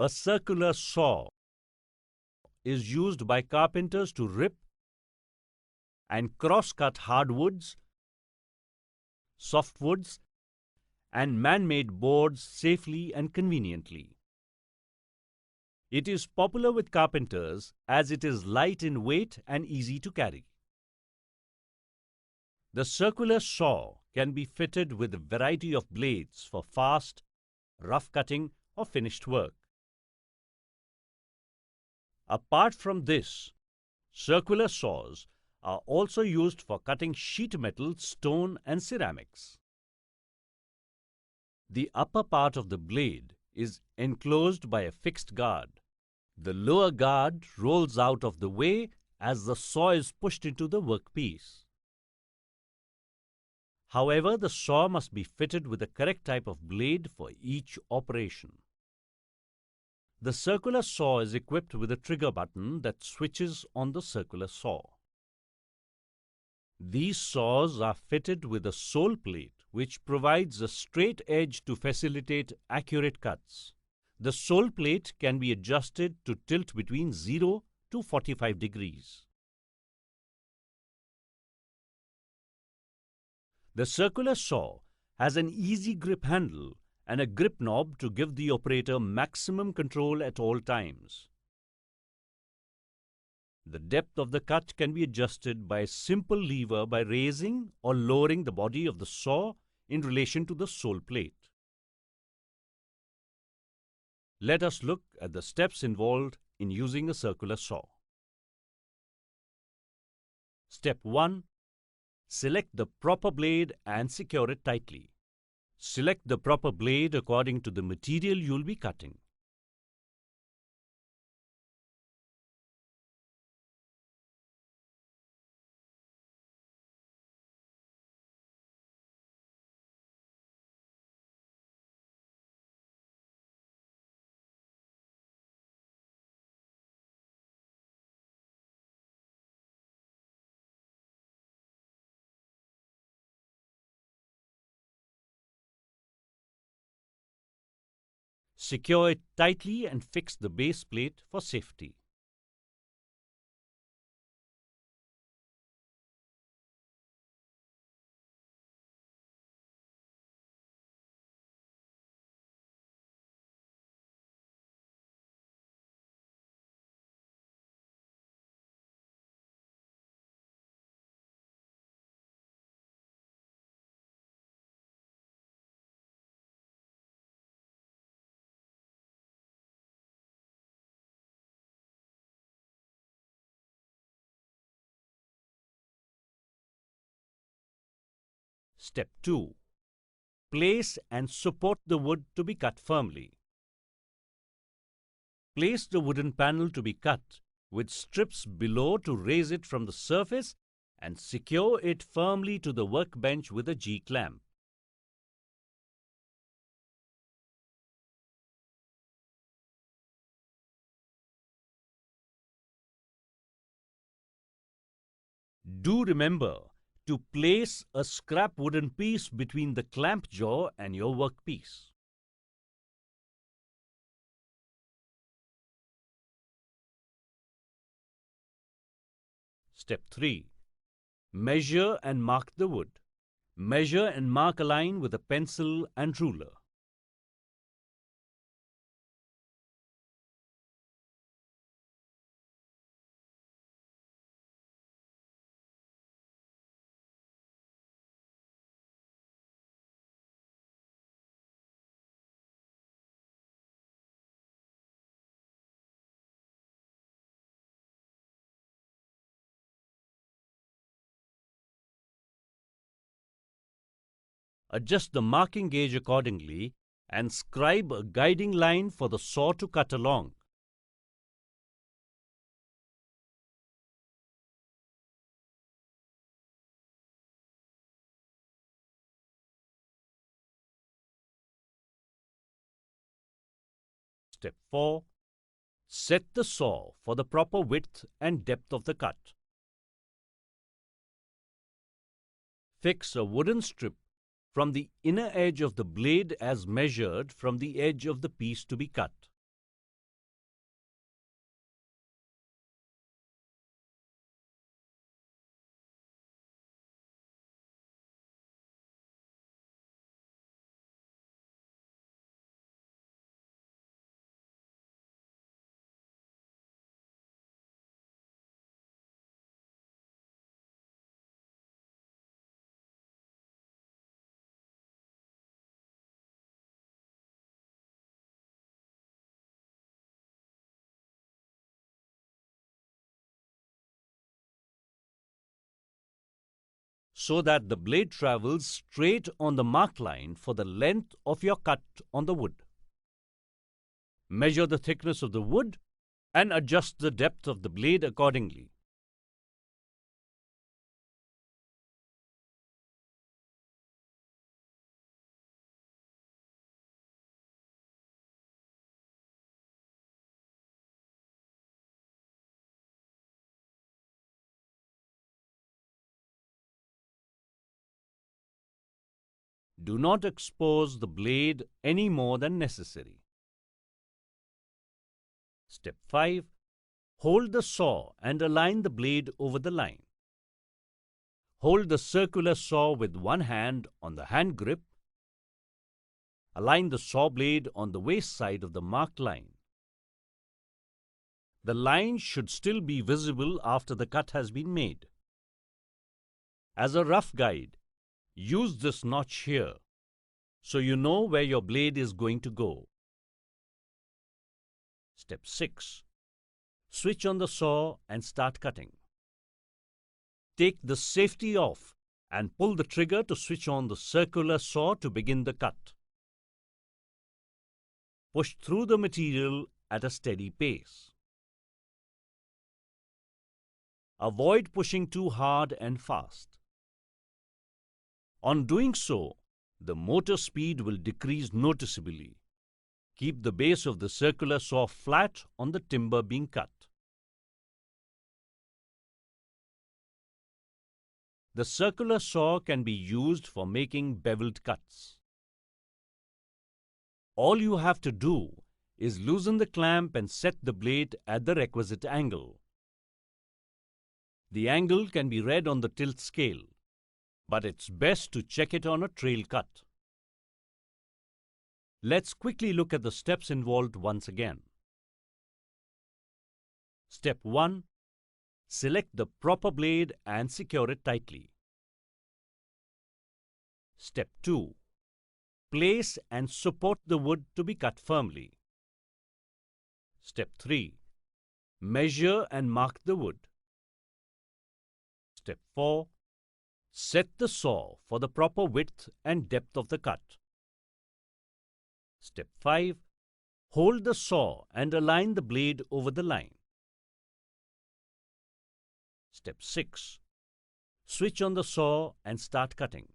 A circular saw is used by carpenters to rip and cross-cut hardwoods, softwoods, and man-made boards safely and conveniently. It is popular with carpenters as it is light in weight and easy to carry. The circular saw can be fitted with a variety of blades for fast, rough cutting or finished work. Apart from this, circular saws are also used for cutting sheet metal, stone and ceramics. The upper part of the blade is enclosed by a fixed guard. The lower guard rolls out of the way as the saw is pushed into the workpiece. However, the saw must be fitted with the correct type of blade for each operation. The circular saw is equipped with a trigger button that switches on the circular saw. These saws are fitted with a sole plate which provides a straight edge to facilitate accurate cuts. The sole plate can be adjusted to tilt between 0 to 45 degrees. The circular saw has an easy grip handle and a grip knob to give the operator maximum control at all times. The depth of the cut can be adjusted by a simple lever by raising or lowering the body of the saw in relation to the sole plate. Let us look at the steps involved in using a circular saw. Step 1. Select the proper blade and secure it tightly. Select the proper blade according to the material you'll be cutting. Secure it tightly and fix the base plate for safety. Step 2. Place and support the wood to be cut firmly. Place the wooden panel to be cut with strips below to raise it from the surface and secure it firmly to the workbench with a G-clamp. Do remember to place a scrap wooden piece between the clamp jaw and your workpiece. Step 3. Measure and mark the wood. Measure and mark a line with a pencil and ruler. Adjust the marking gauge accordingly and scribe a guiding line for the saw to cut along. Step 4. Set the saw for the proper width and depth of the cut. Fix a wooden strip from the inner edge of the blade as measured from the edge of the piece to be cut. so that the blade travels straight on the marked line for the length of your cut on the wood. Measure the thickness of the wood and adjust the depth of the blade accordingly. Do not expose the blade any more than necessary. Step 5. Hold the saw and align the blade over the line. Hold the circular saw with one hand on the hand grip. Align the saw blade on the waist side of the marked line. The line should still be visible after the cut has been made. As a rough guide, use this notch here so you know where your blade is going to go. Step 6. Switch on the saw and start cutting. Take the safety off and pull the trigger to switch on the circular saw to begin the cut. Push through the material at a steady pace. Avoid pushing too hard and fast. On doing so, the motor speed will decrease noticeably. Keep the base of the circular saw flat on the timber being cut. The circular saw can be used for making beveled cuts. All you have to do is loosen the clamp and set the blade at the requisite angle. The angle can be read on the tilt scale, but it's best to check it on a trail cut. Let's quickly look at the steps involved once again. Step 1. Select the proper blade and secure it tightly. Step 2. Place and support the wood to be cut firmly. Step 3. Measure and mark the wood. Step 4. Set the saw for the proper width and depth of the cut. Step 5. Hold the saw and align the blade over the line. Step 6. Switch on the saw and start cutting.